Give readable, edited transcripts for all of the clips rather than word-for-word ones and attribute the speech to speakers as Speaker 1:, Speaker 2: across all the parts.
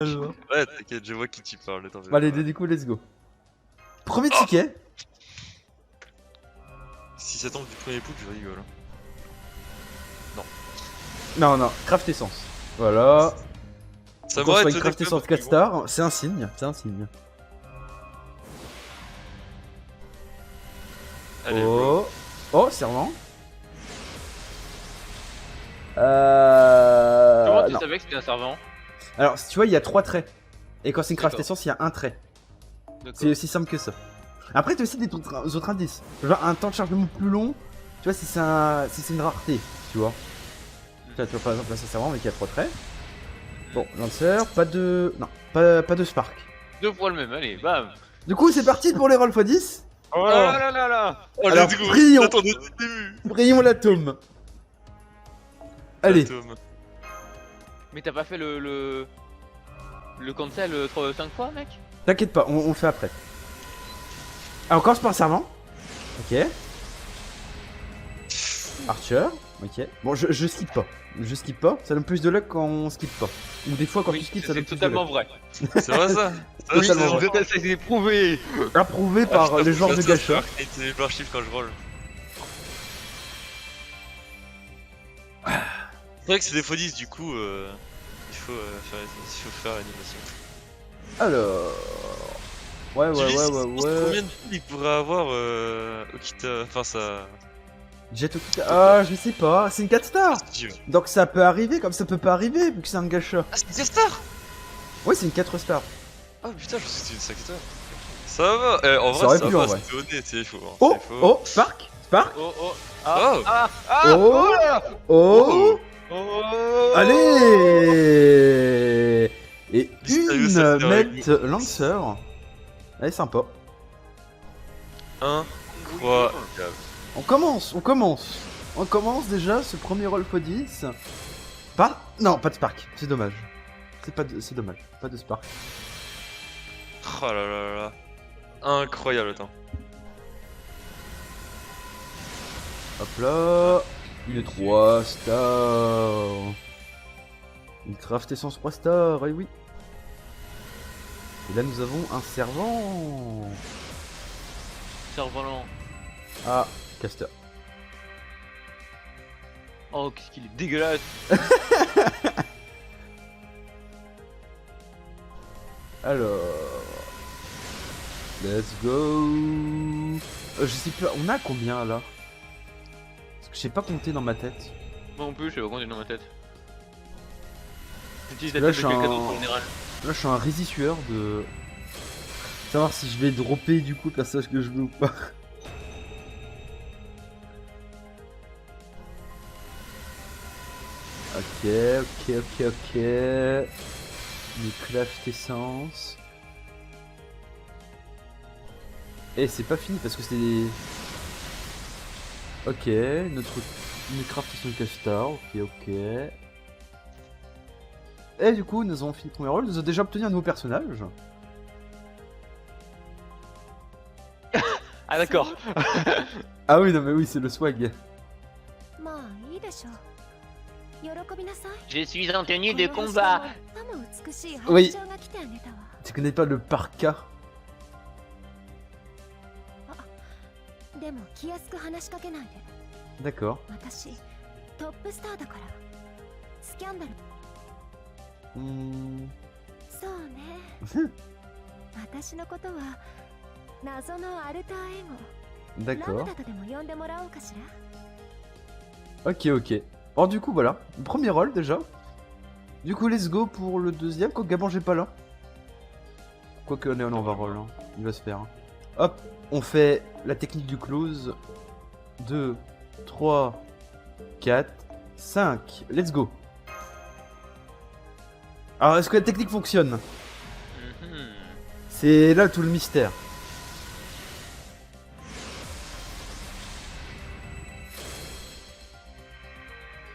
Speaker 1: Alors.
Speaker 2: Ouais, t'inquiète, je vois qui tu parles. Attends,
Speaker 1: Bon, allez, du coup, let's go. Premier ticket.
Speaker 2: Si ça tombe du premier coup, je rigole.
Speaker 1: Non, non, craft essence. Voilà.
Speaker 2: Ça
Speaker 1: Donc, on
Speaker 2: m'aurait
Speaker 1: soit une
Speaker 2: étonné
Speaker 1: craft
Speaker 2: que
Speaker 1: essence
Speaker 2: même,
Speaker 1: 4
Speaker 2: mais bon.
Speaker 1: stars. C'est un signe, c'est un signe.
Speaker 2: Allez, bro.
Speaker 1: Oh, oh, serment.
Speaker 3: Comment tu
Speaker 1: Non.
Speaker 3: savais que c'était un servant?
Speaker 1: Alors, tu vois, il y a 3 traits. Et quand c'est une craft
Speaker 3: D'accord.
Speaker 1: essence, il y a un trait.
Speaker 3: D'accord.
Speaker 1: C'est aussi simple que ça. Après, t'as aussi des autres indices. Genre, un temps de chargement plus long. Tu vois, si c'est une rareté, tu vois. Tu vois, par exemple, là, ça serment, mais qu'il y a 3 traits. Bon, Lancer, pas de. Non, pas de Spark.
Speaker 3: Deux fois le même, allez, bam.
Speaker 1: Du coup, c'est parti pour les rolls x10.
Speaker 3: Oh là là là là.
Speaker 2: Oh,
Speaker 1: Alors,
Speaker 2: let's go.
Speaker 1: prions.
Speaker 2: J'attendais depuis le début.
Speaker 1: Brillons l'atome. Allez,
Speaker 2: Atome.
Speaker 3: Mais t'as pas fait le cancel 5 fois, mec?
Speaker 1: t'inquiète pas, on le fait après. Alors, on commence par un serment. Ok. Archer. Ok. Bon, je skip pas. Je skip pas. Ça donne plus de luck quand on skip pas. Ou des fois, quand tu skips, ça
Speaker 3: c'est
Speaker 1: donne plus de
Speaker 3: totalement
Speaker 1: luck.
Speaker 3: vrai.
Speaker 2: C'est vrai ça?
Speaker 1: Oui,
Speaker 2: Ça,
Speaker 1: totalement
Speaker 2: c'est
Speaker 1: vrai.
Speaker 3: Ça c'est prouvé.
Speaker 1: Approuvé par les joueurs de Gacha.
Speaker 2: C'est par chiffre quand je roll. C'est vrai que c'est des x10, du coup, il faut faire l'animation.
Speaker 1: Alors. Ouais,
Speaker 2: Tu
Speaker 1: ouais,
Speaker 2: dis,
Speaker 1: ouais,
Speaker 2: tu
Speaker 1: ouais,
Speaker 2: penses
Speaker 1: ouais.
Speaker 2: combien de fois il pourrait avoir Okita, enfin ça...
Speaker 1: Jet Okita. Ah, je sais pas. C'est une 4 stars.
Speaker 2: Steve.
Speaker 1: Donc ça peut arriver, comme ça peut pas arriver, vu que c'est un Gacha.
Speaker 2: Ah, c'est une 4 star.
Speaker 1: Ouais, c'est une 4 stars.
Speaker 2: Ah putain, je pensais que c'était une 5 star. Ça va, en
Speaker 1: Ça
Speaker 2: vrai,
Speaker 1: aurait
Speaker 2: ça
Speaker 1: pu,
Speaker 2: va,
Speaker 1: en vrai.
Speaker 2: c'est honnête, c'est faux. Hein,
Speaker 1: Oh,
Speaker 2: c'est faux.
Speaker 1: oh, Spark, Spark.
Speaker 3: Oh oh.
Speaker 2: Oh.
Speaker 3: Ah ah
Speaker 1: Oh.
Speaker 3: oh là.
Speaker 1: Oh,
Speaker 3: Oh.
Speaker 1: allez. Et
Speaker 2: Mystérieux,
Speaker 1: une
Speaker 2: ça fait
Speaker 1: Melt Lancer. Elle est sympa.
Speaker 2: Incroyable.
Speaker 1: On commence, on commence. On commence déjà ce premier roll x10. Pas... Non, pas de Spark, c'est dommage. C'est dommage, pas de Spark.
Speaker 2: Oh là là là là. Incroyable, attends.
Speaker 1: Hop là. Une 3 stars. Une craft essence 3 stars, et oui. Et là nous avons un servant.
Speaker 3: Cerf-volant.
Speaker 1: Ah, caster.
Speaker 3: Oh, qu'est-ce qu'il est dégueulasse.
Speaker 1: Alors. Let's go. Je sais plus, on a combien là? Parce que je sais pas compter dans ma tête.
Speaker 3: Moi non plus, je sais pas quand dans ma tête. J'utilise la
Speaker 1: Là,
Speaker 3: tête
Speaker 1: je
Speaker 3: de
Speaker 1: suis
Speaker 3: quelqu'un
Speaker 1: en-
Speaker 3: d'autre en général.
Speaker 1: Là je suis un résisueur de savoir si je vais dropper du coup le personnage que je veux ou pas. Ok, ok, ok, ok. Une craft essence. Et c'est pas fini parce que c'est des... Ok, une craft essence Castar, ok, ok. Et du coup, nous avons fini le premier rôle, nous avons déjà obtenu un nouveau personnage.
Speaker 3: Ah d'accord.
Speaker 1: Ah oui, non mais oui, c'est le swag.
Speaker 3: Je suis en tenue de combat.
Speaker 1: Oui. Tu connais pas le parka? D'accord. Hmm. D'accord. Ok, ok. Bon, du coup, voilà. Premier rôle déjà. Du coup, let's go pour le deuxième. Quoique Gabon, j'ai pas là. Quoique, non, on va roll. Hein. Il va se faire. Hein. Hop, on fait la technique du close. 2, 3, 4, 5. Let's go. Alors, est-ce que la technique fonctionne?
Speaker 3: Mhm.
Speaker 1: C'est là tout le mystère.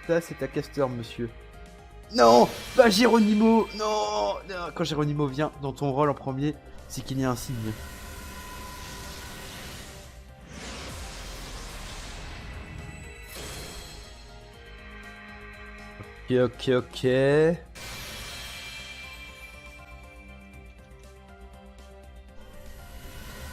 Speaker 1: Ça, c'est ta caster, monsieur. Non, pas Geronimo. Non, non. Quand Geronimo vient dans ton rôle en premier, c'est qu'il y a un signe. Ok, ok, ok.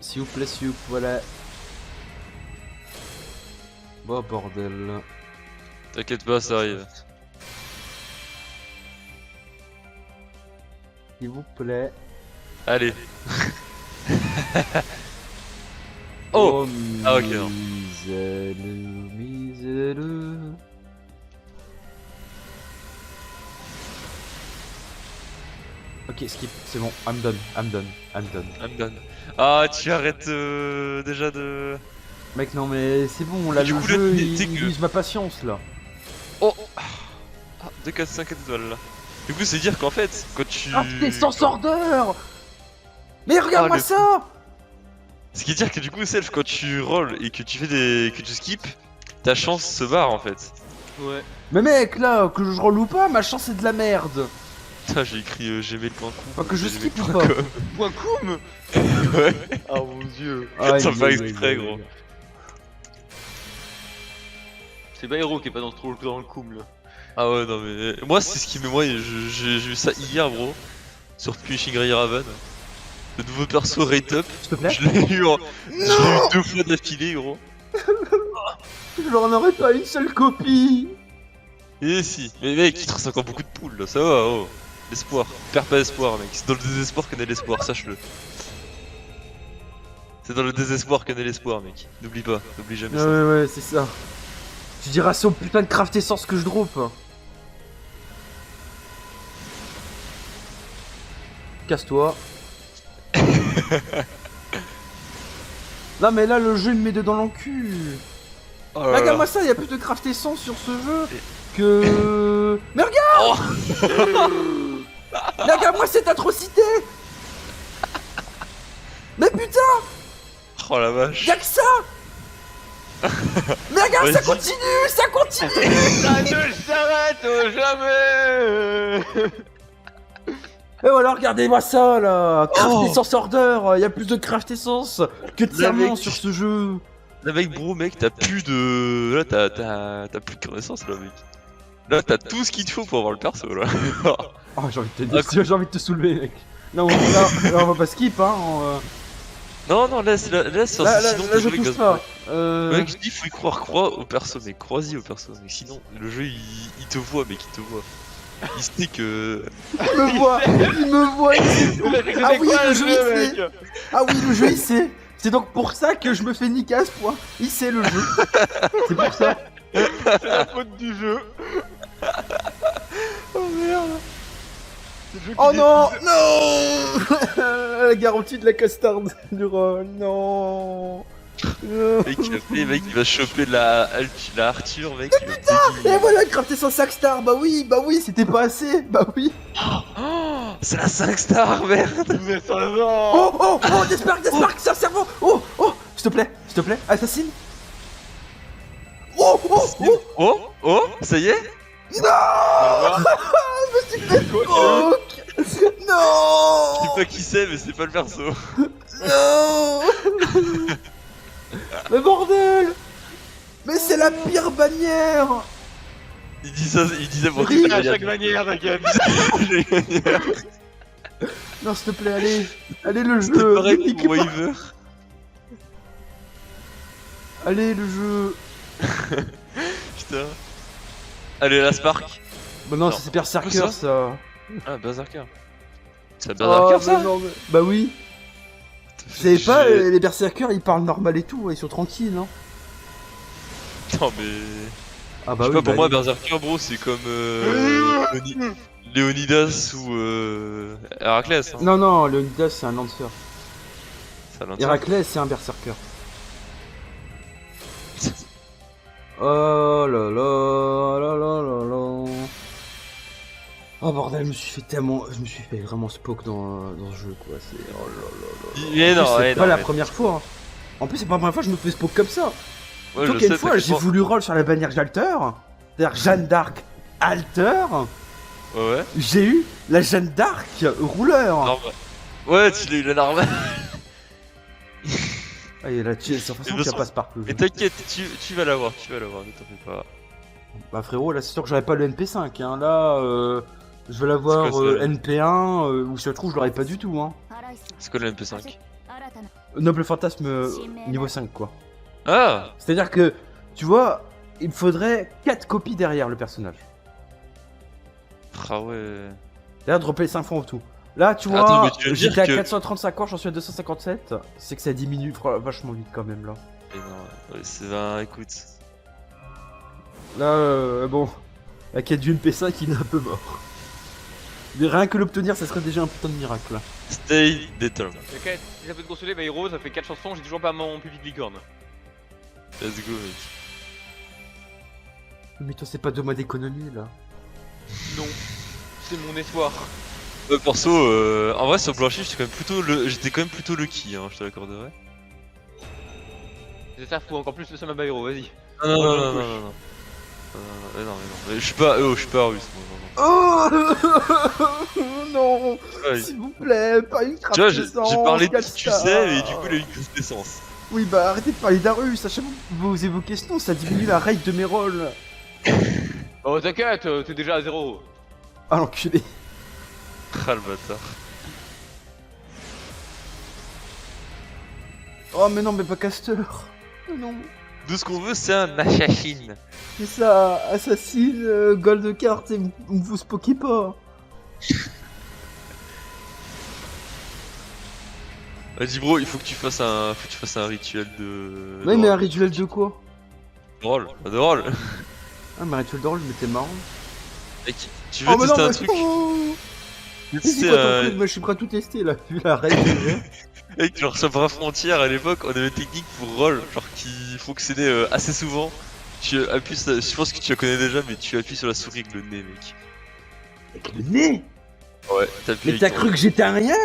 Speaker 1: S'il vous plaît, voilà. Bon bordel.
Speaker 2: T'inquiète pas, ça arrive.
Speaker 1: S'il vous plaît.
Speaker 2: Allez. Oh. Ah, ok, non.
Speaker 1: Misère. Ok, skip, c'est bon, I'm done.
Speaker 2: I'm done. Ah, tu arrêtes déjà de...
Speaker 1: Mec, non mais c'est bon, là
Speaker 2: Du
Speaker 1: le
Speaker 2: coup,
Speaker 1: jeu
Speaker 2: là,
Speaker 1: il
Speaker 2: t'es que-
Speaker 1: use ma patience là.
Speaker 2: Oh. 2, 4, 5 étoiles là. Du coup, c'est dire qu'en fait, quand tu...
Speaker 1: Ah t'es sans ordre. Mais regarde-moi
Speaker 2: le-
Speaker 1: ça.
Speaker 2: Ce qui veut dire que du coup, Self, quand tu rolls et que tu fais des... que tu skips, ta chance se barre en fait.
Speaker 3: Ouais.
Speaker 1: Mais mec, là, que je roule ou pas, ma chance c'est de la merde.
Speaker 2: Putain, j'ai écrit gmail.com.
Speaker 1: Enfin, que je skip ou pas.
Speaker 3: Point com.
Speaker 2: Ouais.
Speaker 3: Oh mon dieu.
Speaker 2: Ça me fait exprès, gros.
Speaker 3: C'est Bairo qui est pas dans le coum là.
Speaker 2: Ah ouais, non mais... Moi, c'est ce qui me... Moi, j'ai vu ça hier, bro. Sur Punishing Ray Raven. Le nouveau perso rate up.
Speaker 1: S'il te plaît.
Speaker 2: Je l'ai eu, je l'ai eu 2 fois d'affilée, gros.
Speaker 1: Je leur en aurais pas une seule copie.
Speaker 2: Et si. Mais mec, il te reste encore beaucoup de poules, là. Ça va, oh. L'espoir. Perds pas espoir, mec. C'est dans le désespoir que naît l'espoir, sache-le. C'est dans le désespoir que naît l'espoir, mec. N'oublie pas, n'oublie jamais ça.
Speaker 1: Ouais, c'est ça. Tu diras ça au putain de craft essence que je drop. Casse-toi. Non mais là le jeu il me met dedans l'encul.
Speaker 2: Oh là là.
Speaker 1: Regarde-moi ça, il y a plus de craft essence sur ce jeu que... Mais regarde. Mais regarde-moi cette atrocité. Mais putain,
Speaker 2: Oh la vache.
Speaker 1: y'a que ça. Mais regarde, ça
Speaker 2: Vas-y.
Speaker 1: continue, ça continue.
Speaker 3: Ça ne s'arrête jamais.
Speaker 1: Et voilà, regardez-moi ça là. Craft
Speaker 2: Oh.
Speaker 1: essence order, il y a plus de craft essence que de serments
Speaker 2: mec.
Speaker 1: sur ce jeu.
Speaker 2: Là, mec, bro, mec, t'as plus de... Là, t'as plus de connaissances, là, mec. Là, t'as tout ce qu'il te faut pour avoir le perso, là.
Speaker 1: Oh, j'ai envie de te dire, j'ai envie de te soulever, mec. Là, on va pas skip, hein.
Speaker 2: Non, laisse,
Speaker 1: Là,
Speaker 2: sinon
Speaker 1: là,
Speaker 2: t'es
Speaker 1: je
Speaker 2: joué,
Speaker 1: touche
Speaker 2: gosse.
Speaker 1: pas.
Speaker 2: Mec, je dis, faut y croire, crois au perso, mec, crois-y au perso, mec, sinon, le jeu, il te voit, mec, il te voit. Il sait que...
Speaker 1: Il me voit, il me voit. Ah oui, le jeu, il sait. Ah oui, le jeu, il sait. C'est donc pour ça que je me fais niquer à ce point. Il sait le jeu. C'est pour ça.
Speaker 3: C'est la faute du jeu.
Speaker 2: Oh merde.
Speaker 1: Oh non, non. La garantie de la castarde du rôle, non.
Speaker 2: Mec, après, mec, il va choper la Arthur, mec. Il va déguiser.
Speaker 1: Et voilà, crafter son 5 stars. Bah oui, c'était pas assez. Bah oui.
Speaker 2: Oh, c'est la 5 stars, merde.
Speaker 3: Mais ça va.
Speaker 1: Oh, Despark, c'est un cerveau. Oh, s'il te plaît, assassine. Oh,
Speaker 2: Ça y est.
Speaker 1: non. Je me suis fait poke. Non.
Speaker 2: Je sais pas qui c'est, mais c'est pas le perso.
Speaker 1: Non. Mais bordel. Mais c'est la pire bannière.
Speaker 2: Il disait pour
Speaker 1: Oui,
Speaker 2: qu'il
Speaker 3: À chaque manière, t'inquiète.
Speaker 1: Non, s'il te plaît, allez le
Speaker 2: C'était
Speaker 1: jeu.
Speaker 2: pareil
Speaker 1: Nique
Speaker 2: pour
Speaker 1: pas.
Speaker 2: Waver.
Speaker 1: Allez le jeu.
Speaker 2: Putain. Allez, la Spark.
Speaker 1: Bah non,
Speaker 2: Non.
Speaker 1: c'est Berserker
Speaker 2: Ça
Speaker 1: ça.
Speaker 2: Ah, Berserker. C'est Berserker,
Speaker 1: Oh,
Speaker 2: ça
Speaker 1: mais non, mais- Bah oui. Vous savez pas, les berserkers ils parlent normal et tout, ils sont tranquilles, non?
Speaker 2: Non, mais...
Speaker 1: Ah
Speaker 2: Je sais pas, pour moi, Berserker, bro, c'est comme... Léonidas ou... Héraclès, hein.
Speaker 1: Non, Leonidas c'est un lancer.
Speaker 2: Ça l'intéresse.
Speaker 1: Héraclès c'est un berserker. Oh là là là là là là. Oh bordel, je me suis fait vraiment spoke dans ce jeu quoi. C'est oh là là là.
Speaker 2: Mais
Speaker 1: En plus,
Speaker 2: non,
Speaker 1: c'est
Speaker 2: ouais,
Speaker 1: pas
Speaker 2: non,
Speaker 1: la
Speaker 2: mais-
Speaker 1: première fois. Hein. En plus, c'est pas la première fois que je me fais spoke comme ça.
Speaker 2: Ouais,
Speaker 1: Donc
Speaker 2: je
Speaker 1: une
Speaker 2: sais,
Speaker 1: fois,
Speaker 2: t'inquiète
Speaker 1: j'ai
Speaker 2: pas.
Speaker 1: voulu roll sur la bannière d'Alter, c'est-à-dire Jeanne d'Arc Alter.
Speaker 2: Ouais.
Speaker 1: J'ai eu la Jeanne d'Arc rouleur.
Speaker 2: Normal. Ouais, tu l'as eu la normal.
Speaker 1: Ah, et là, c'est de toute façon
Speaker 2: de toute
Speaker 1: qu'il y a
Speaker 2: façon-
Speaker 1: pas Spark le jeu.
Speaker 2: Mais t'inquiète, tu vas l'avoir, ne t'en fais pas.
Speaker 1: Bah frérot, là c'est sûr que j'aurais pas le NP5, hein. Là, je vais l'avoir
Speaker 2: C'est quoi, ça,
Speaker 1: NP1, ou si ça se trouve, je l'aurais pas du tout, hein.
Speaker 2: C'est quoi le MP5?
Speaker 1: Noble fantasme niveau 5 quoi.
Speaker 2: Ah
Speaker 1: C'est-à-dire que, tu vois, il me faudrait 4 copies derrière le personnage.
Speaker 2: Ah ouais.
Speaker 1: D'ailleurs, dropper 5 fois en tout. Là, tu
Speaker 2: Attends,
Speaker 1: vois,
Speaker 2: mais tu veux dire
Speaker 1: j'étais à
Speaker 2: que-
Speaker 1: 435 corps, j'en suis à 257. C'est que ça diminue vachement vite quand même là.
Speaker 2: Et non, ouais, c'est ben, écoute.
Speaker 1: Là, bon, la quête d'une P5, il est un peu mort. Mais rien que l'obtenir, ça serait déjà un putain de miracle. Là.
Speaker 2: Stay determined.
Speaker 3: Ok, si ça peut te consoler, bah Hero, ça fait 4 chansons, j'ai toujours pas mon public licorne.
Speaker 2: Let's go, mec.
Speaker 1: Mais toi, c'est pas 2 mois d'économie là.
Speaker 3: Non, c'est mon espoir.
Speaker 2: Perso, en vrai, sur Blanchi, j'étais quand même plutôt lucky, hein, je te l'accorderai.
Speaker 3: C'est ça, faut encore plus le seum à Bayro, vas-y.
Speaker 2: Non, non,
Speaker 3: Moi,
Speaker 2: non,
Speaker 3: je
Speaker 2: non,
Speaker 3: me
Speaker 2: non,
Speaker 3: couche.
Speaker 2: non. Mais non, mais non. Je suis pas russe, moi, non,
Speaker 1: Oh non,
Speaker 2: Ouais.
Speaker 1: s'il vous plaît, pas une crasse
Speaker 2: Tu vois, j'ai
Speaker 1: d'essence,
Speaker 2: parlé de
Speaker 1: quatre
Speaker 2: qui tu sais, et du
Speaker 1: stars.
Speaker 2: coup, il a eu une crise d'essence.
Speaker 1: Oui, bah arrêtez de parler d'Arus, à chaque fois que vous évoquez ce nom, ça diminue la rate de mes rôles.
Speaker 3: Oh t'inquiète, t'es déjà à 0.
Speaker 1: Ah l'enculé.
Speaker 2: Ah, le bâtard.
Speaker 1: Oh mais non, mais pas caster. Oh non.
Speaker 2: Tout ce qu'on veut, c'est un assassin.
Speaker 1: C'est ça, assassine, gold card, et vous spoquez pas.
Speaker 2: Vas-y, bro, il faut que tu fasses un rituel de.
Speaker 1: Ouais, mais un rituel de quoi?
Speaker 2: De rôle, pas de rôle.
Speaker 1: Ah, mais un rituel de rôle, mais t'es marrant.
Speaker 2: Mec, tu veux
Speaker 1: Oh mais non,
Speaker 2: tester un
Speaker 1: mais
Speaker 2: truc
Speaker 1: oh.
Speaker 2: Tu veux
Speaker 1: Mais c'est
Speaker 2: tester
Speaker 1: quoi ton truc? Moi je suis prêt à tout tester là, vu la règle déjà.
Speaker 2: Mec, genre sur Bras Frontière à l'époque, on avait une technique pour roll, genre qui fonctionnait assez souvent. Tu appuies sur je pense que tu la connais déjà, mais tu appuies sur la souris avec le nez, mec.
Speaker 1: Avec le nez.
Speaker 2: Ouais, t'appuies.
Speaker 1: Mais t'as cru que j'étais un rien?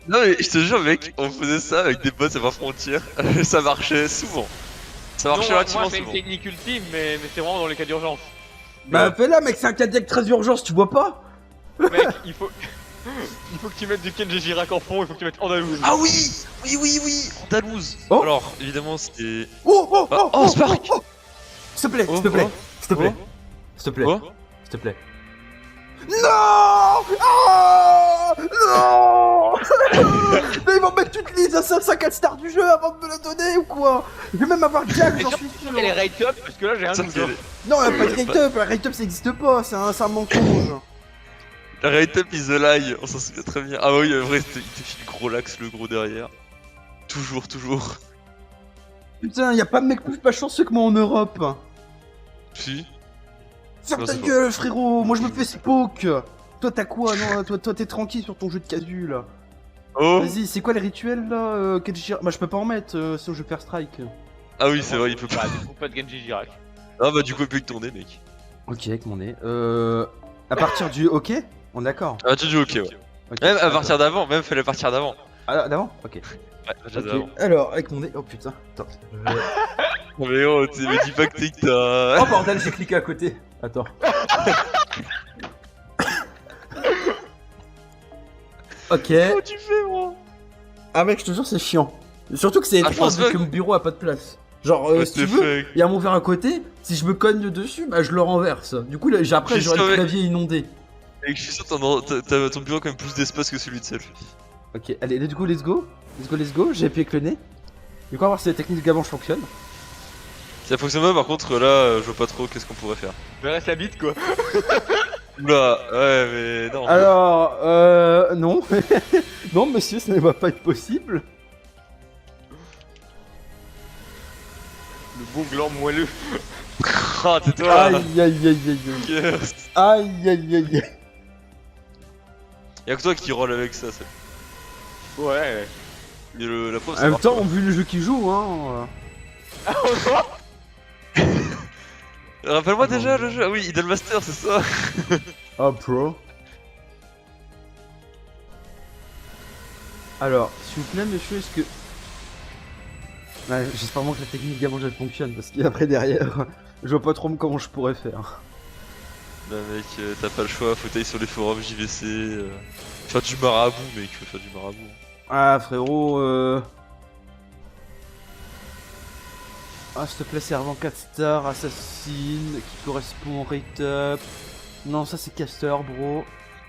Speaker 2: Non, mais je te jure, mec, on faisait ça avec des bots à Bras Frontière. Ça marchait souvent. Ça marchait
Speaker 3: Non,
Speaker 2: relativement
Speaker 3: moi c'est une
Speaker 2: souvent.
Speaker 3: technique ultime, mais c'est vraiment dans les cas d'urgence.
Speaker 1: Bah fais-la mec, c'est un cardiaque très urgence, tu vois pas?
Speaker 3: Mec, il faut... il faut que tu mettes du Kenji Girac en fond, il faut que tu mettes Andalouse.
Speaker 2: Ah oui, oui, Andalouse.
Speaker 1: Oh.
Speaker 2: Alors, évidemment, c'était.
Speaker 1: Oh
Speaker 2: Ah, oh, Spark.
Speaker 1: S'il te plaît,
Speaker 2: Oh,
Speaker 1: s'il te plaît,
Speaker 2: oh,
Speaker 1: s'il te plaît,
Speaker 2: oh.
Speaker 1: s'il te plaît,
Speaker 2: Oh.
Speaker 1: s'il te plaît. Non! Oh non! Mais ils vont mettre toutes les assassins 4 stars du jeu avant de me le donner ou quoi? Je vais même avoir Jack, j'en suis sûr.
Speaker 3: Elle est rate up parce que là j'ai un
Speaker 2: Ça,
Speaker 3: doute.
Speaker 2: c'est-
Speaker 3: hein.
Speaker 1: Non, y'a pas de rate up, la rate up ça existe pas, c'est un mensonge.
Speaker 2: La Right Up is a lie, on s'en souvient très bien. Ah oui, en vrai, il te file gros l'axe, le gros derrière. Toujours.
Speaker 1: Putain, y'a pas de mec pas chanceux que moi en Europe.
Speaker 2: Si.
Speaker 1: Ferme
Speaker 2: Non,
Speaker 1: ta
Speaker 2: c'est
Speaker 1: gueule, frérot, moi je me fais spoke. Toi t'as quoi? Non, toi t'es tranquille sur ton jeu de casu là.
Speaker 2: Oh.
Speaker 1: Vas-y, c'est quoi les rituels là? Bah je peux pas en mettre, sinon je perds strike.
Speaker 2: Ah oui, c'est vrai, il peut pas.
Speaker 3: Bah, du coup, pas de Genji Girac.
Speaker 2: Ah bah, du coup, il peut que tourner, mec.
Speaker 1: Ok, avec mon nez. À partir du ok? On est d'accord.
Speaker 2: Ah, tu dis ok, ouais.
Speaker 1: Ok.
Speaker 2: Même à partir d'avant, même fallait partir d'avant.
Speaker 1: Ah, d'avant? Ok.
Speaker 2: Ouais, partir
Speaker 1: Ok.
Speaker 2: d'avant.
Speaker 1: Alors, avec mon nez. Oh putain. Attends.
Speaker 2: Mais oh, tu me dis pas que t'es que t'as.
Speaker 1: Oh bordel, j'ai cliqué à côté. Attends. Ok.
Speaker 2: Comment tu fais, moi?
Speaker 1: Ah mec, je te jure, c'est chiant. Surtout que c'est
Speaker 2: Ah, je
Speaker 1: étroit
Speaker 2: pense
Speaker 1: vu
Speaker 2: pas
Speaker 1: que
Speaker 2: que-
Speaker 1: mon bureau a pas de place. Genre,
Speaker 2: What
Speaker 1: si tu
Speaker 2: the
Speaker 1: veux,
Speaker 2: fuck?
Speaker 1: il y a mon verre à côté. Si je me cogne dessus, bah je le renverse. Du coup, là, après,
Speaker 2: J'ai
Speaker 1: j'aurai le
Speaker 2: sauvé.
Speaker 1: clavier inondé.
Speaker 2: Mec, je suis sûr que t'as ton bureau quand même plus d'espace que celui de Self.
Speaker 1: Ok, allez, let's go, let's go. Let's go. J'ai appuyé avec le nez. Du coup, on va voir si la technique de gavanche fonctionne.
Speaker 2: Si ça fonctionne pas, par contre, là, je vois pas trop qu'est-ce qu'on pourrait faire.
Speaker 3: Je reste la bite quoi.
Speaker 2: Oula, ouais, mais non.
Speaker 1: Alors, non. Non, monsieur, ça ne va pas être possible.
Speaker 3: Le bon gland moelleux.
Speaker 2: Ah, tais-toi.
Speaker 1: Aïe, aïe, aïe, aïe, aïe.
Speaker 2: Yes.
Speaker 1: Aïe, aïe, aïe, aïe.
Speaker 2: Y'a que toi qui roll avec ça, Self.
Speaker 3: Ouais.
Speaker 2: Et la preuve,
Speaker 1: En
Speaker 2: ça
Speaker 1: même
Speaker 2: marche
Speaker 1: temps,
Speaker 2: pas.
Speaker 1: vu le jeu qui joue, hein.
Speaker 2: Rappelle-moi
Speaker 1: Ah,
Speaker 2: déjà
Speaker 1: non.
Speaker 2: le jeu. Ah oui, Idolmaster, c'est ça.
Speaker 1: Oh, pro. Alors, s'il vous plaît, monsieur, est-ce que. Ouais, j'espère vraiment que la technique gavanche elle fonctionne parce qu'après derrière, je vois pas trop comment je pourrais faire.
Speaker 2: Bah mec, t'as pas le choix, faut t'aller sur les forums JVC. Faire du marabout, mec, faut faire du marabout.
Speaker 1: Ah, frérot, Ah, s'il te plaît, servant 4 stars, assassine, qui correspond au rate up. Non, ça c'est caster, bro.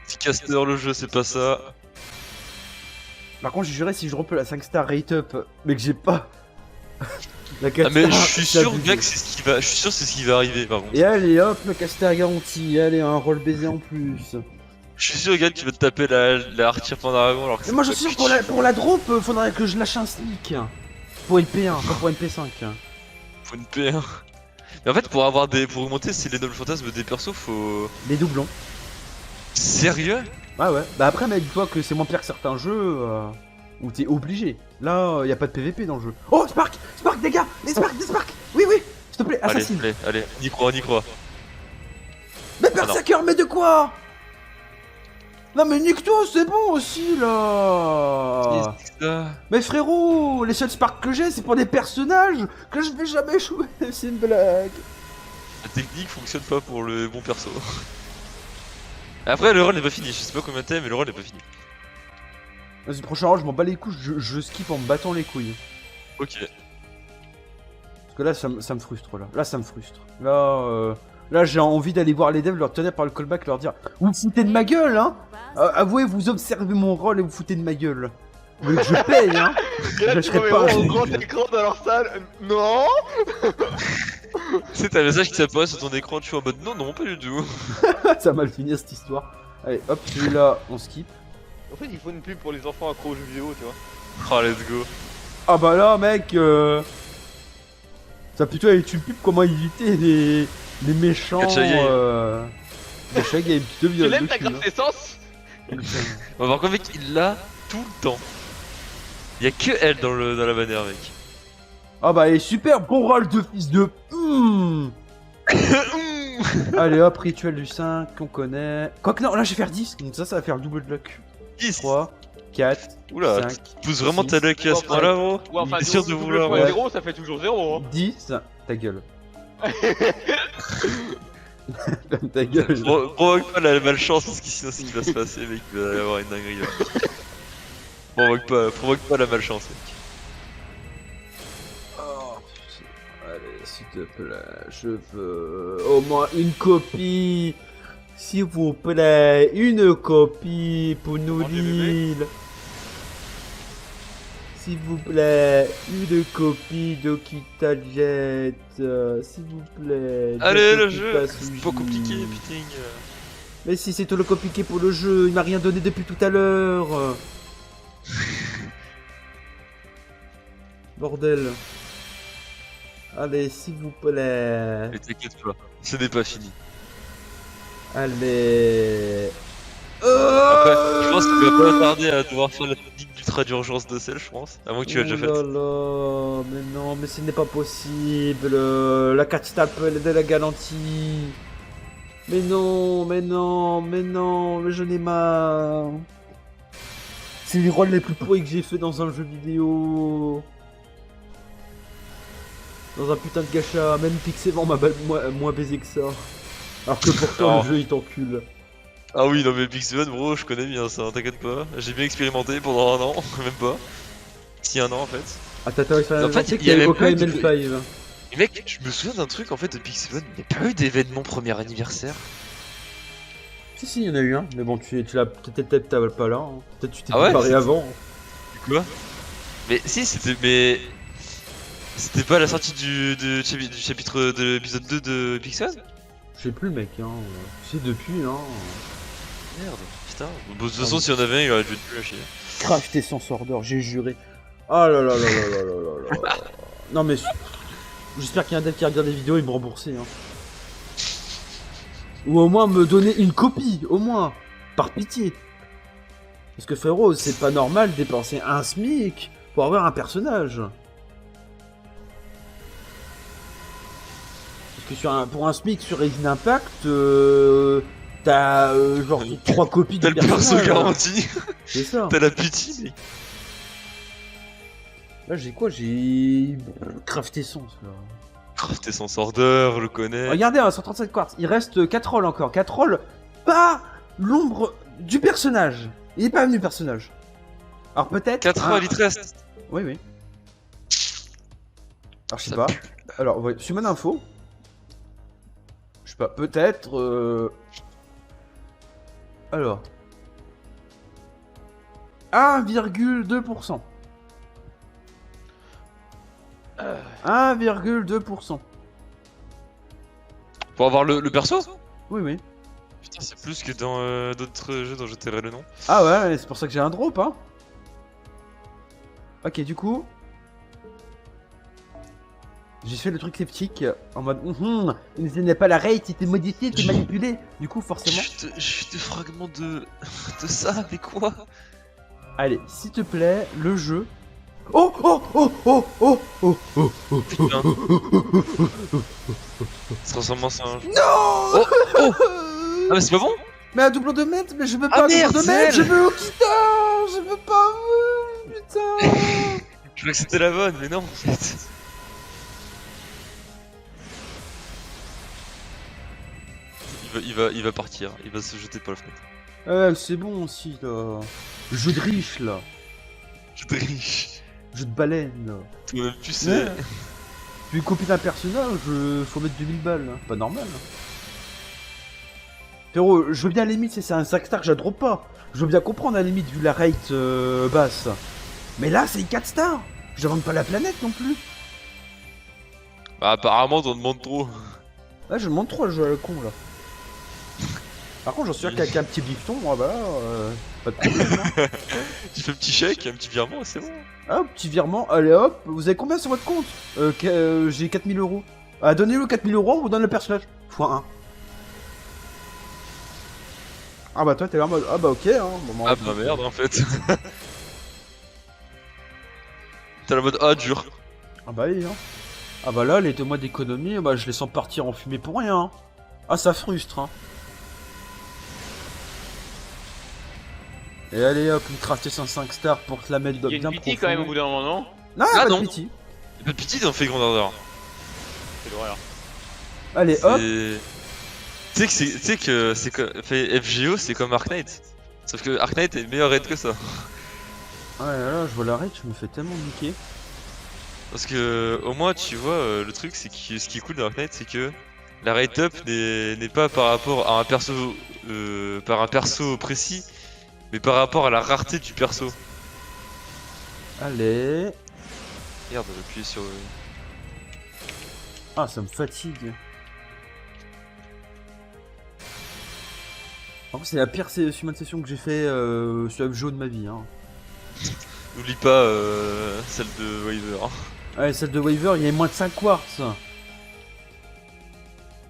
Speaker 2: Petit caster, le jeu, c'est pas ça.
Speaker 1: Par contre, j'ai juré si je repeux la 5 star rate up, mais que j'ai pas la 4
Speaker 2: Ah mais je
Speaker 1: star,
Speaker 2: suis
Speaker 1: c'est
Speaker 2: sûr
Speaker 1: abusé.
Speaker 2: gars que c'est ce qui va. Je suis sûr que c'est ce qui va arriver par contre.
Speaker 1: Et allez hop, le caster garanti, allez un roll baiser en plus.
Speaker 2: Je suis sûr gars que tu vas te taper la Artir Pendragon alors que
Speaker 1: Mais
Speaker 2: c'est
Speaker 1: moi je
Speaker 2: pas
Speaker 1: suis sûr
Speaker 2: que
Speaker 1: pour la drop, faudrait que je lâche un sneak. Pour MP1, pas pour MP5.
Speaker 2: faut une P1. Mais en fait pour avoir des. Pour remonter c'est les nobles fantasmes des persos faut.
Speaker 1: Les doublons.
Speaker 2: Sérieux?
Speaker 1: Ah ouais. Bah après, mais dis-toi que c'est moins pire que certains jeux où t'es obligé. Là, y a pas de PVP dans le jeu. Oh, Spark! Spark, des gars! Des Spark! Oui, oui! S'il te plaît,
Speaker 2: Allez,
Speaker 1: assassine!
Speaker 2: allez, on y croit, on y croit.
Speaker 1: Mais
Speaker 2: Ah non.
Speaker 1: Berserker, mais de quoi? Non mais nique-toi, c'est bon aussi là!
Speaker 2: Qu'est-ce que c'est ça?
Speaker 1: Mais frérot, les seuls Spark que j'ai, c'est pour des personnages que je vais jamais jouer, c'est une blague!
Speaker 2: La technique fonctionne pas pour le bon perso. Après le rôle n'est pas fini, je sais pas combien t'es mais le rôle n'est pas fini.
Speaker 1: Vas-y, prochain round, je m'en bats les couilles, je skip en me battant les couilles.
Speaker 2: Ok.
Speaker 1: Parce que là, ça me frustre, là. Là, ça me frustre. Là, j'ai envie d'aller voir les devs, leur tenir par le callback, leur dire « Vous vous foutez de ma gueule, hein avouez, vous observez mon rôle et vous foutez de ma gueule. Vous voulez que je paye, hein
Speaker 3: Et là,
Speaker 1: Je
Speaker 3: tu
Speaker 1: serais
Speaker 3: vois
Speaker 1: pas...
Speaker 3: au grand écran dans leur salle. Non.
Speaker 2: C'est un message qui s'apparaît sur ton écran, tu es en mode non, non, pas du tout.
Speaker 1: Ça a mal fini, cette histoire. Allez, hop, celui-là, on skip.
Speaker 3: En fait, il faut une pub pour les enfants accros aux jeux vidéo, tu vois.
Speaker 2: Oh, let's go.
Speaker 1: Ah bah là, mec, ça plutôt être une pub comment éviter les méchants...
Speaker 2: Gacha game.
Speaker 1: Gacha game, de
Speaker 3: Tu
Speaker 1: viol
Speaker 3: l'aimes
Speaker 1: de
Speaker 3: ta
Speaker 1: cul, hein.
Speaker 3: carte d'essence?
Speaker 2: On va voir qu'en mec, il l'a tout le temps. Il y a que elle dans la bannière, mec.
Speaker 1: Ah bah, elle est super, bon rôle de fils de... Allez hop, rituel du 5, on connaît. Quoique non, là je vais faire 10, donc ça va faire le double de luck.
Speaker 2: 10.
Speaker 1: 3, 4,
Speaker 2: Oula,
Speaker 1: 5,
Speaker 2: tu pousses vraiment
Speaker 1: six.
Speaker 2: ta luck à ce point-là, gros.
Speaker 3: Ou enfin,
Speaker 2: T'es sûr de
Speaker 3: double
Speaker 2: vouloir.
Speaker 3: fois
Speaker 1: ouais.
Speaker 3: 0, ça fait toujours 0. Hein.
Speaker 1: 10, ta gueule. Ta gueule.
Speaker 2: Provoque pas la malchance parce que sinon c'est ce qui va se passer, mec. Il va y avoir une dinguerie là. Provoque pas la malchance, mec.
Speaker 1: Oh, allez, s'il te plaît, je veux au moins une copie. S'il vous plaît, une copie pour nous
Speaker 3: Demandez bébé.
Speaker 1: l'île. S'il vous plaît, une copie d'Okita Jet. S'il vous plaît.
Speaker 2: Allez, le
Speaker 1: Jet
Speaker 2: jeu,
Speaker 1: Okita
Speaker 2: c'est
Speaker 1: Suji.
Speaker 2: pas compliqué, putain.
Speaker 1: Mais si c'est tout le compliqué pour le jeu, il m'a rien donné depuis tout à l'heure. Bordel. Allez, s'il vous plaît.
Speaker 2: Mais t'inquiète pas, ce n'est pas fini.
Speaker 1: Allez.
Speaker 2: Après, je pense qu'il va pas tarder à devoir faire la technique d'ultra d'urgence de sel, je pense. À moins que tu l'aies déjà
Speaker 1: Oh
Speaker 2: faite.
Speaker 1: là là, mais non, mais ce n'est pas possible. La carte tape de la garantie. Mais non, mais non, mais non, mais je n'ai marre. C'est les rôles les plus pourris que j'ai fait dans un jeu vidéo. Dans un putain de gacha, même Pixelman m'a moins baisé que ça. Alors que pourtant
Speaker 2: Oh.
Speaker 1: le jeu il t'encule.
Speaker 2: Ah oui, non mais Big Seven, bro, je connais bien ça, t'inquiète pas. J'ai bien expérimenté pendant un an, même pas. Si, un an en fait.
Speaker 1: Ah t'as expérimenté
Speaker 2: En fait,
Speaker 1: qu'il y avait aucun
Speaker 2: pas de-
Speaker 1: ML5.
Speaker 2: Et mec, je me souviens d'un truc en fait de Big Seven, il n'y a pas eu d'événement premier anniversaire.
Speaker 1: Si, il y en a eu un, mais bon, tu l'as peut-être pas là. Hein. Peut-être tu t'es
Speaker 2: Ah ouais,
Speaker 1: préparé
Speaker 2: c'est-
Speaker 1: avant.
Speaker 2: Quoi? Mais si, c'était. Mais. C'était pas la sortie du chapitre de l'épisode 2 de Big Seven?
Speaker 1: Je sais plus, mec. Hein. C'est depuis, hein.
Speaker 2: Merde, putain. Bon, de toute façon, s'il y en avait un, il aurait dû être plus lâcher.
Speaker 1: Crash tes sans sordeur, j'ai juré. Oh là là là là là là là là. Non, mais j'espère qu'il y a un dev qui regarde les vidéos et me rembourser. Hein. Ou au moins me donner une copie, au moins. Par pitié. Parce que frérot, c'est pas normal de dépenser un SMIC pour avoir un personnage. Parce que pour un SMIC sur Resin Impact, t'as genre 3 copies
Speaker 2: T'as
Speaker 1: du
Speaker 2: le perso
Speaker 1: personnage.
Speaker 2: garanti,
Speaker 1: C'est ça.
Speaker 2: t'as la pitié, mec.
Speaker 1: Là j'ai quoi? J'ai crafté son. Là.
Speaker 2: Oh, t'es sans sorteur, je le connais.
Speaker 1: Regardez, hein, 137 quartz. Il reste 4 rolls encore. 4 rolls, pas l'ombre du personnage. Il est pas venu le personnage. Alors peut-être.
Speaker 2: 4
Speaker 1: un-
Speaker 2: ans, il te reste.
Speaker 1: Oui, oui. Alors je sais
Speaker 2: Ça
Speaker 1: pas. Alors, ouais, Summon Info. Je sais pas, peut-être. Alors. 1,2%. 1,2%.
Speaker 2: Pour avoir le perso?
Speaker 1: Oui, oui.
Speaker 2: Putain, c'est plus que dans d'autres jeux dont je tairai le nom.
Speaker 1: Ah ouais, c'est pour ça que j'ai un drop, hein. Ok, du coup... J'ai fait le truc sceptique en mode ce n'est pas la rate, c'était modifié, c'était manipulé. Du coup, forcément.
Speaker 2: Juste des fragments de ça, mais quoi?
Speaker 1: Allez, s'il te plaît, le jeu. Oh oh oh oh oh oh oh oh.
Speaker 2: Putain. Ça ressemble à un.
Speaker 1: Non.
Speaker 2: Oh oh. Ah mais c'est pas bon?
Speaker 1: Mais un doublon de mètre, mais je veux
Speaker 2: Ah
Speaker 1: pas un
Speaker 2: merde,
Speaker 1: doublon de
Speaker 2: c'est
Speaker 1: mètre, je
Speaker 2: elle.
Speaker 1: veux Okita, je veux pas, putain.
Speaker 2: Je crois que c'était la bonne, mais non en fait. Il va partir, il va se jeter par la fenêtre.
Speaker 1: C'est bon aussi là. Jeu de riche là.
Speaker 2: Je triche.
Speaker 1: Jeu de baleine là.
Speaker 2: Toi-même tu sais.
Speaker 1: Ouais. Puis copie d'un personnage, faut mettre 2000 balles, hein. Pas normal. Hein. Frérot, je veux bien à la limite, c'est un 5 star, je la drop pas. Je veux bien comprendre à la limite vu la rate basse. Mais là, c'est une 4 stars. Je demande pas la planète non plus.
Speaker 2: Bah apparemment t'en demandes trop.
Speaker 1: Là, je demande trop le jeu à la con là. Par contre, j'en suis sûr qu'avec un petit bifton, moi, bah là, pas de problème. Hein.
Speaker 2: Tu fais un petit chèque, un petit virement, c'est bon.
Speaker 1: Ah, petit virement, allez hop, vous avez combien sur votre compte j'ai 4000 euros. Ah, donnez-le 4000 euros, on vous donne le personnage. x1. Ah bah toi t'es là en mode, ah bah ok hein. Bon,
Speaker 2: Ah bah merde en fait. T'es la mode ah dur.
Speaker 1: Ah bah oui hein. Ah bah là les 2 mois d'économie, bah je les sens partir en fumée pour rien. Hein. Ah ça frustre hein. Et allez hop, une crafter 105 stars pour te la mettre
Speaker 3: Il y a
Speaker 1: bien
Speaker 3: une pitié
Speaker 1: profond.
Speaker 3: quand même au bout d'un moment, non?
Speaker 1: Non,
Speaker 2: Ah,
Speaker 1: pas
Speaker 2: non.
Speaker 1: de pitié.
Speaker 2: Y'a pas de pitié dans fait grandeur d'or.
Speaker 3: C'est l'horreur.
Speaker 1: Allez hop.
Speaker 2: Tu sais que c'est fait FGO c'est comme Ark Knight. Sauf que Ark Knight est meilleur raid que ça.
Speaker 1: Ouais là je vois la raid, je me fais tellement niquer.
Speaker 2: Parce que au moins tu vois le truc c'est que ce qui est cool dans Ark Knight c'est que la rate up n'est pas par rapport à un perso précis, mais par rapport à la rareté du perso.
Speaker 1: Allez.
Speaker 2: Merde, j'ai appuyé sur.
Speaker 1: Ah ça me fatigue. Par contre c'est la pire summon session que j'ai fait sur FGO de ma vie hein.
Speaker 2: N'oublie pas celle de Waver. Hein.
Speaker 1: Ouais celle de Waver il y a moins de 5 quartz.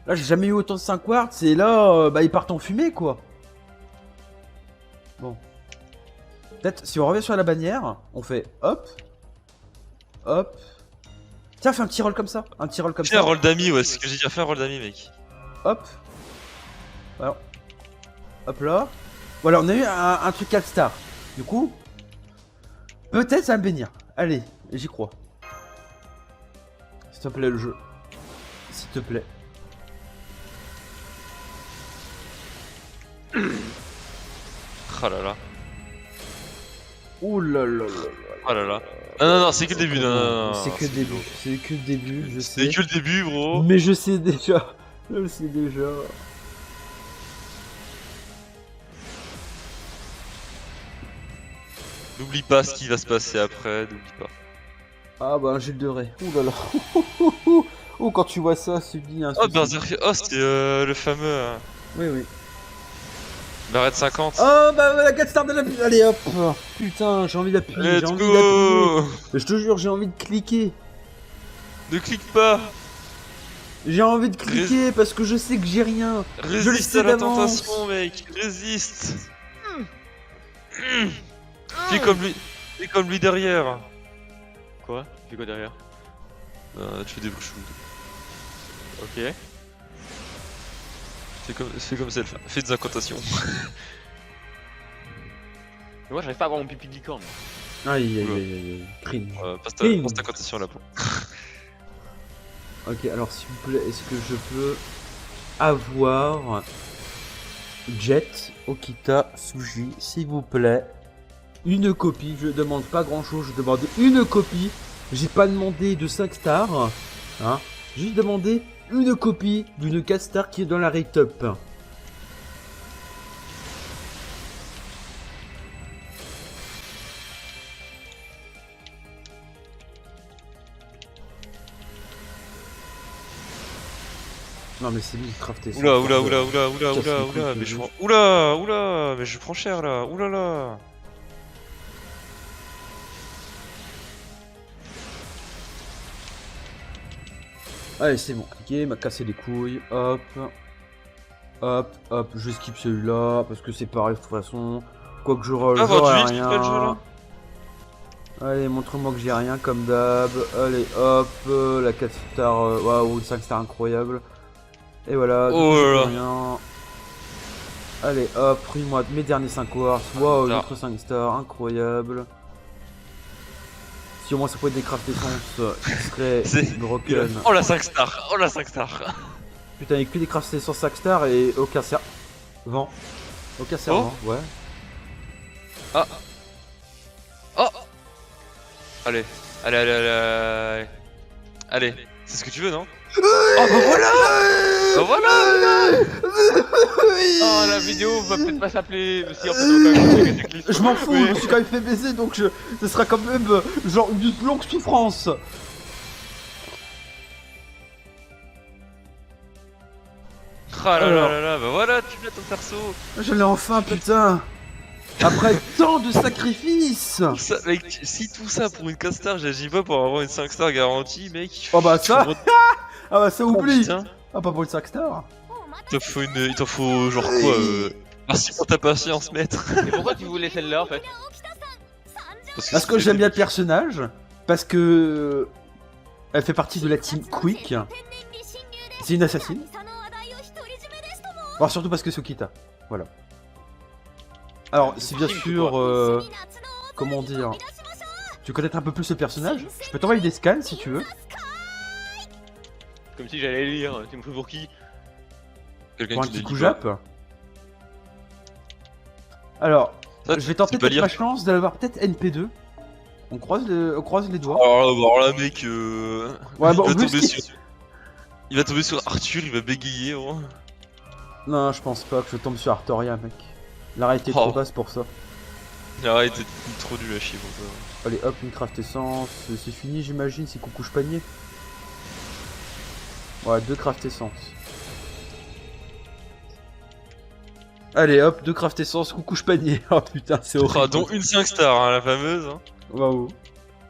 Speaker 1: Là j'ai jamais eu autant de 5 quartz et là bah ils partent en fumée quoi. Bon. Peut-être si on revient sur la bannière, on fait hop. Hop. Tiens fais un petit roll comme ça. Un petit roll comme
Speaker 2: Fais
Speaker 1: ça.
Speaker 2: un roll d'amis, ouais, c'est ce que j'ai dit, fais un roll d'amis mec.
Speaker 1: Hop. Alors. Hop là. Voilà on a eu un truc 4 stars. Du coup. Peut-être ça va me bénir. Allez, j'y crois. S'il te plaît le jeu. S'il te plaît.
Speaker 2: Ah là là.
Speaker 1: Ouh là là là là.
Speaker 2: Oh là là. Non, c'est que le début, non.
Speaker 1: C'est que le début. C'est que le début, je sais.
Speaker 2: C'est que le début, bro.
Speaker 1: Mais je sais déjà. Je le sais déjà.
Speaker 2: N'oublie pas ce qui va se passer après, n'oublie pas.
Speaker 1: Ah bah un Gilles de Ray. Ouh là là. Oh quand tu vois ça, subis un
Speaker 2: Oh,
Speaker 1: suicide.
Speaker 2: Berserk, oh, c'était le fameux.
Speaker 1: Oui, oui.
Speaker 2: La raid 50.
Speaker 1: Oh bah la 4 stars de la pub. Allez hop. Putain, j'ai envie d'appuyer. J'ai
Speaker 2: Let's
Speaker 1: envie d'appuyer.
Speaker 2: go.
Speaker 1: Je te jure, j'ai envie de cliquer.
Speaker 2: Ne clique pas.
Speaker 1: J'ai envie de cliquer parce que je sais que j'ai rien. Je le
Speaker 2: Résiste
Speaker 1: sais
Speaker 2: à la
Speaker 1: d'avance.
Speaker 2: tentation, mec. Résiste. Fais comme lui. Fais comme lui derrière.
Speaker 3: Quoi? Tu fais quoi derrière?
Speaker 2: Tu fais des bruits chelous.
Speaker 3: Ok.
Speaker 2: Fais comme ça, fais des incantations.
Speaker 3: Mais moi j'arrive pas à avoir mon pipi de licorne.
Speaker 1: Aïe aïe aïe aïe. Cringe.
Speaker 2: Passe
Speaker 1: Cringe.
Speaker 2: ta incantation à la peau.
Speaker 1: Ok, alors s'il vous plaît, est-ce que je peux avoir Jet, Okita, Suji, s'il vous plaît, une copie. Je demande pas grand chose, je demande une copie. J'ai pas demandé de 5 stars, hein. J'ai juste demandé une copie d'une 4 stars qui est dans la rate up. Non mais c'est lui, crafter.
Speaker 2: Oula, oula, oula, oula, oula, oula, oula, mais je prends... Oula, oula, mais je prends cher là, oula là.
Speaker 1: Allez, c'est bon, cliquez, m'a cassé les couilles, hop. Hop, hop, je skip celui-là, parce que c'est pareil de toute façon. Quoi que je roll,
Speaker 2: Ah,
Speaker 1: j'aurai
Speaker 2: 28, pas le jeu, là.
Speaker 1: rien. Allez, montre-moi que j'ai rien comme d'hab. Allez, hop, la 4 stars, waouh, une 5 stars incroyable. Et voilà,
Speaker 2: Oh
Speaker 1: j'ai
Speaker 2: là là.
Speaker 1: rien. Allez, hop, pris-moi mes derniers 5 wars. Waouh, une
Speaker 2: Star.
Speaker 1: autre 5 stars, incroyable. Si au moins ça pouvait être des craft essence, il serait
Speaker 2: C'est-
Speaker 1: broken.
Speaker 2: Oh la 5 stars, oh la 5 stars.
Speaker 1: Putain, il y a que des craft essence 5 stars et aucun vent. Aucun servant, ouais.
Speaker 2: Ah. Oh. Allez, allez, allez, allez. Allez, c'est ce que tu veux, non? Oh bah voilà. Bah voilà.
Speaker 3: Oh, la vidéo va peut-être pas s'appeler. Si, en fait, on va quand même checker cette liste.
Speaker 1: Je m'en fous,
Speaker 3: Oui.
Speaker 1: je me suis quand même fait baiser donc ce sera quand même genre une longue souffrance.
Speaker 2: Ah là
Speaker 1: Alors.
Speaker 2: là là là, bah voilà, tu l'as ton perso.
Speaker 1: Je l'ai enfin, putain. Après tant de sacrifices.
Speaker 2: Tout ça, mec, si tout ça pour une 4 stars, j'agis pas pour avoir une 5 stars garantie, mec.
Speaker 1: Oh bah ça.
Speaker 2: Oh,
Speaker 1: Ah bah ça oublie.
Speaker 2: putain.
Speaker 1: Ah pas pour une 5 stars.
Speaker 2: Il t'en faut genre quoi Merci pour ta patience, maître.
Speaker 3: Et pourquoi tu voulais celle-là en fait?
Speaker 1: Parce que j'aime bien le personnage. Parce que elle fait partie de la team Quick. C'est une assassine. Alors surtout parce que c'est Okita. Voilà. Alors c'est bien sûr comment dire. Tu connais un peu plus ce personnage? Je peux t'envoyer des scans si tu veux.
Speaker 3: Comme si j'allais lire, tu me fais pour qui?
Speaker 2: Quelqu'un
Speaker 1: Pour un
Speaker 2: qui
Speaker 1: petit
Speaker 2: ne
Speaker 1: coup
Speaker 2: lit pas.
Speaker 1: jap. Alors,
Speaker 2: Ça,
Speaker 1: je vais tenter
Speaker 2: tu peux pas
Speaker 1: peut-être
Speaker 2: lire.
Speaker 1: ma chance d'avoir peut-être NP2. On croise les doigts.
Speaker 2: Alors là, mec,
Speaker 1: Ouais, bon,
Speaker 2: il, va
Speaker 1: vu
Speaker 2: tomber
Speaker 1: ce qui-
Speaker 2: sur... il va tomber sur Arthur, il va bégayer. Oh.
Speaker 1: Non, je pense pas que je tombe sur Artoria, mec. La réalité est
Speaker 2: Oh.
Speaker 1: trop basse pour ça.
Speaker 2: Arrête, t'es trop nul à chier pour ça.
Speaker 1: Allez, hop, une craft essence. C'est fini, j'imagine, c'est coucouche panier. Ouais, 2 craft essence. Allez, hop, 2 craft essence, coucouche panier. Oh putain, c'est
Speaker 2: Ah,
Speaker 1: horrible.
Speaker 2: dont une 5 stars, hein, la fameuse. Hein.
Speaker 1: Waouh.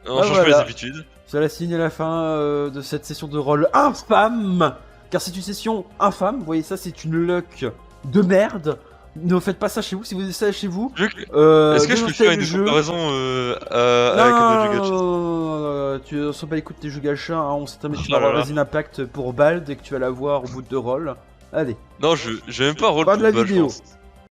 Speaker 2: On
Speaker 1: Ah,
Speaker 2: change pas
Speaker 1: voilà.
Speaker 2: les habitudes.
Speaker 1: C'est la signe à la fin de cette session de rôle infâme. Car c'est une session infâme, vous voyez ça, c'est une luck de merde. Ne faites pas ça chez vous, si vous faites ça chez vous.
Speaker 2: Est-ce que je peux faire une
Speaker 1: jeu.
Speaker 2: comparaison
Speaker 1: Non,
Speaker 2: avec un autre jeu gacha?
Speaker 1: non, tu ne pas écouter tes jeux gacha, hein, on sait jamais que tu
Speaker 2: Oh
Speaker 1: vas
Speaker 2: là
Speaker 1: avoir
Speaker 2: là.
Speaker 1: Resin Impact pour Bald et que tu vas l'avoir au bout de rôle. Allez,
Speaker 2: Non, je vais même pas roll
Speaker 1: pas de la
Speaker 2: pour balle, je
Speaker 1: vidéo.
Speaker 2: pense.